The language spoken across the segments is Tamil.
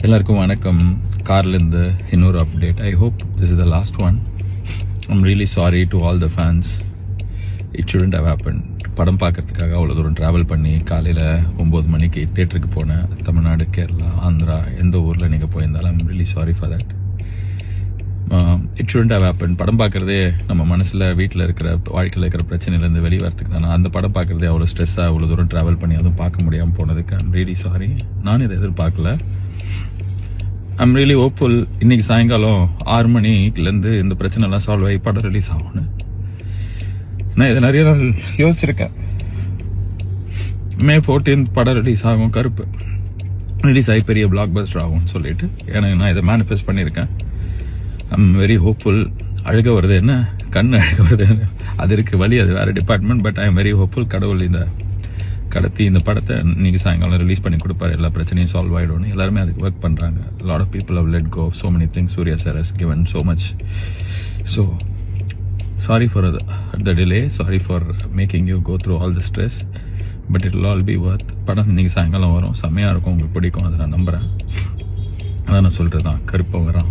எல்லாருக்கும் வணக்கம். கார்லேருந்து இன்னொரு update. I hope this is the last one. I'm really sorry to all the fans. It shouldn't have happen. படம் பார்க்கறதுக்காக அவ்வளோ தூரம் ட்ராவல் பண்ணி காலையில் 9 மணிக்கு தேட்டருக்கு போனேன். தமிழ்நாடு, கேரளா, ஆந்திரா, எந்த ஊரில் நீங்கள் போயிருந்தாலும் I'm really sorry for that. It shouldn't have happen. படம் பார்க்குறதே நம்ம மனசில் வீட்டில் இருக்கிற வாழ்க்கையில் இருக்கிற பிரச்சனையிலேருந்து வெளியே வரத்துக்கு தானே. அந்த படம் பார்க்குறதே அவ்வளோ ஸ்ட்ரெஸ்ஸாக அவ்வளோ தூரம் ட்ராவல் பண்ணி அதுவும் பார்க்க முடியாமல் போனதுக்கு ஐம் ரியலி சாரி. நான் இதை எதிர்பார்க்கல. I'm really hopeful. இன்னைக்கு சாயங்காலம் 6 மணிலேருந்து இந்த பிரச்சனைலாம் சால்வ் ஆகி படம் ரிலீஸ் ஆகும்னு நான் இதை நிறைய நாள் யோசிச்சிருக்கேன். May 14 படம் ரிலீஸ் ஆகும். கருப்பு ரிலீஸ் ஆகி பெரிய பிளாக் பஸ்டர் ஆகும்னு சொல்லிட்டு எனக்கு நான் இதை மேனிஃபெஸ்ட் பண்ணியிருக்கேன். I'm very hopeful. அழுக வருது என்ன, கண் அழுக வருது, அது இருக்கு வழி, அது வேற department. But I am very hopeful. கடவுள் இந்த படத்தை இன்னைக்கு சாயங்காலம் ரிலீஸ் பண்ணி கொடுப்பாரு. எல்லா பிரச்சனையும் சால்வ் ஆகிடும்னு எல்லாருமே அதுக்கு ஒர்க் பண்ணுறாங்க. Lot of people have let go so many things. Surya sir has given so much. So sorry for the delay. Sorry for making you go through all the stress. But it will all be worth. படம் இன்னைக்கு சாயங்காலம் வரும். செம்மையாக இருக்கும், உங்களுக்கு பிடிக்கும், அதை நான் நம்புகிறேன். அதான் நான் சொல்கிறது தான், கருப்பை வரான்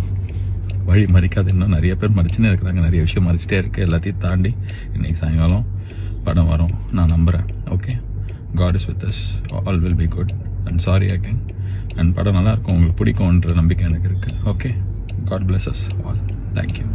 வழி மறிக்காது. இன்னும் நிறைய பேர் மறிச்சுன்னே இருக்கிறாங்க, நிறைய விஷயம் மறிச்சிட்டே இருக்குது. எல்லாத்தையும் தாண்டி இன்னைக்கு சாயங்காலம் படம் வரும், நான் நம்புகிறேன். Okay, God is with us. All will be good. And sorry again. And படம் நல்லா இருக்கும், உங்களுக்கு பிடிக்கும்ன்ற நம்பிக்கை எனக்கு இருக்குது. Okay, God bless us all. Thank you.